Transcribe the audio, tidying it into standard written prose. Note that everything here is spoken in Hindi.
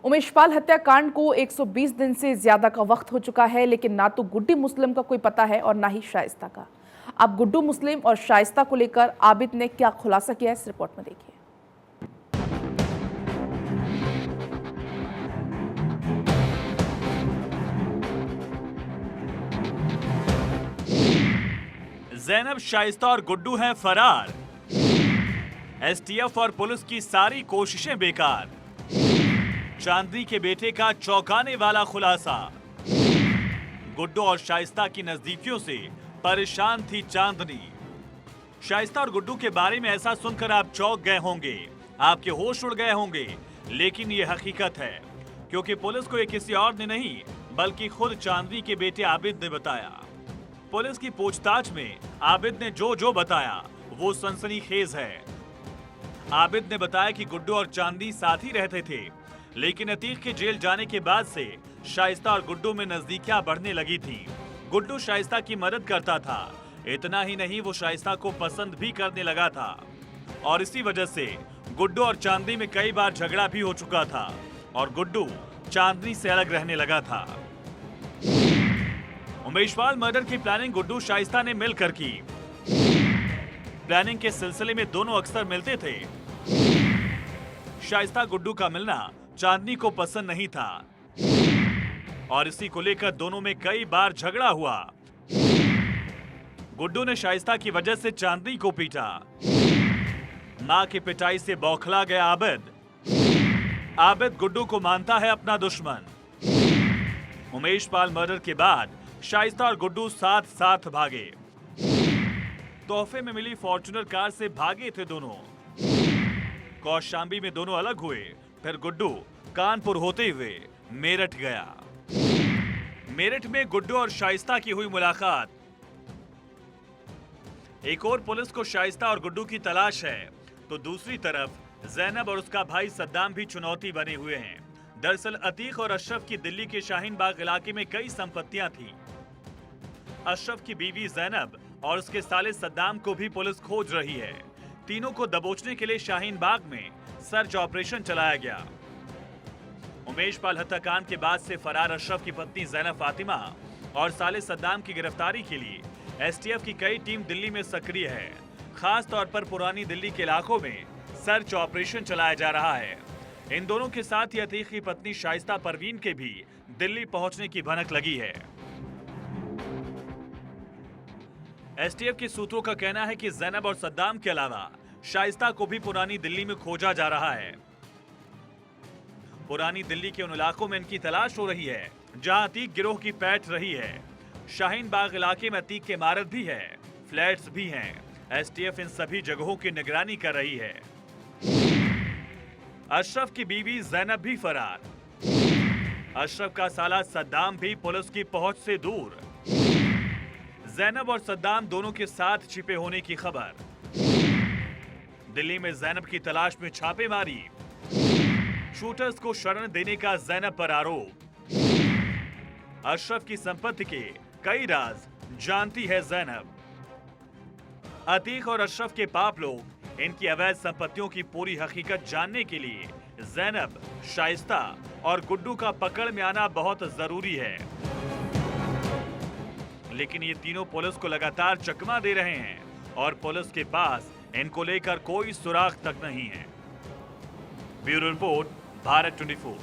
उमेशपाल हत्याकांड को 120 दिन से ज्यादा का वक्त हो चुका है, लेकिन ना तो गुड्डी मुस्लिम का कोई पता है और ना ही शाइस्ता का। अब गुड्डू मुस्लिम और शाइस्ता को लेकर आबिद ने क्या खुलासा किया, इस रिपोर्ट में देखिए। ज़ैनब, शाइस्ता और गुड्डू हैं फरार। एसटीएफ और पुलिस की सारी कोशिशें बेकार। चांदनी के बेटे का चौंकाने वाला खुलासा। गुड्डू और शाइस्ता की नजदीकियों से परेशान थी चांदनी। शाइस्ता और गुड्डू के बारे में ऐसा सुनकर आप चौंक गए होंगे, आपके होश उड़ गए होंगे, लेकिन ये हकीकत है, क्योंकि पुलिस को ये किसी और ने नहीं बल्कि खुद चांदनी के बेटे आबिद ने बताया। पुलिस की पूछताछ में आबिद ने जो बताया वो सनसनीखेज है। आबिद ने बताया कि गुड्डू और चांदनी साथ ही रहते थे, लेकिन अतीक के जेल जाने के बाद से शाइस्ता और गुड्डू में नजदीकियां बढ़ने लगी थी। गुड्डू शाइस्ता की मदद करता था, इतना ही नहीं वो शाइस्ता को पसंद भी करने लगा था, और इसी वजह से गुड्डू और चांदनी में कई बार झगड़ा भी हो चुका था और गुड्डू चांदनी से अलग रहने लगा था। उमेशपाल मर्डर की प्लानिंग गुड्डू शाइस्ता ने मिलकर की। प्लानिंग के सिलसिले में दोनों अक्सर मिलते थे। शाइस्ता गुड्डू का मिलना चांदनी को पसंद नहीं था और इसी को लेकर दोनों में कई बार झगड़ा हुआ। गुड्डू ने शाइस्ता की वजह से चांदनी को पीटा। मां की पिटाई से बौखला गया आबिद गुड्डू को मानता है अपना दुश्मन। उमेशपाल मर्डर के बाद शाइस्ता और गुड्डू साथ साथ भागे। तोहफे में मिली फॉर्च्यूनर कार से भागे थे दोनों। कौशांबी में दोनों अलग हुए, फिर गुड्डू कानपुर होते हुए मेरठ गया। मेरठ में गुड्डू और शाइस्ता की हुई मुलाकात। एक और पुलिस को शाइस्ता और गुड्डू की तलाश है, तो दूसरी तरफ ज़ैनब और उसका भाई सद्दाम भी चुनौती बने हुए हैं। दरअसल अतीक और अशरफ की दिल्ली के शाहीन बाग इलाके में कई संपत्तियां थी। अशरफ की बीवी ज़ैनब और उसके साले सद्दाम को भी पुलिस खोज रही है। तीनों को दबोचने के लिए शाहीन बाग में सर्च ऑपरेशन चलाया गया। उमेशपाल हत्याकांड के बाद से फरार अशरफ की पत्नी ज़ैनब फातिमा और साले सद्दाम की गिरफ्तारी के लिए एसटीएफ की कई टीम दिल्ली में सक्रिय है। खास तौर पर पुरानी दिल्ली के इलाकों में सर्च ऑपरेशन चलाया जा रहा है। इन दोनों के साथ ही अतीक की पत्नी शाइस्ता परवीन के भी दिल्ली पहुंचने की भनक लगी है। एसटीएफ के सूत्रों का कहना है कि ज़ैनब और सद्दाम के अलावा शाइस्ता को भी पुरानी दिल्ली में खोजा जा रहा है। पुरानी दिल्ली के उन इलाकों में इनकी तलाश हो रही है जहां अतीक गिरोह की पैठ रही है। शाहीन बाग इलाके में अतीक के इमारत भी है, फ्लैट्स भी हैं। एसटीएफ इन सभी जगहों की निगरानी कर रही है। अशरफ की बीवी ज़ैनब भी फरार। अशरफ का साला सद्दाम भी पुलिस की पहुंच से दूर। ज़ैनब और सद्दाम दोनों के साथ छिपे होने की खबर। दिल्ली में ज़ैनब की तलाश में छापेमारी। शूटर्स को शरण देने का ज़ैनब पर आरोप। अशरफ की संपत्ति के कई राज जानती है ज़ैनब। अतीक और अशरफ के पाप लोग इनकी अवैध संपत्तियों की पूरी हकीकत जानने के लिए ज़ैनब, शाइस्ता और गुड्डू का पकड़ में आना बहुत जरूरी है। लेकिन ये तीनों पुलिस को लगातार चकमा दे रहे हैं और पुलिस के पास इनको लेकर कोई सुराग तक नहीं है। Bureau report, Bharat 24।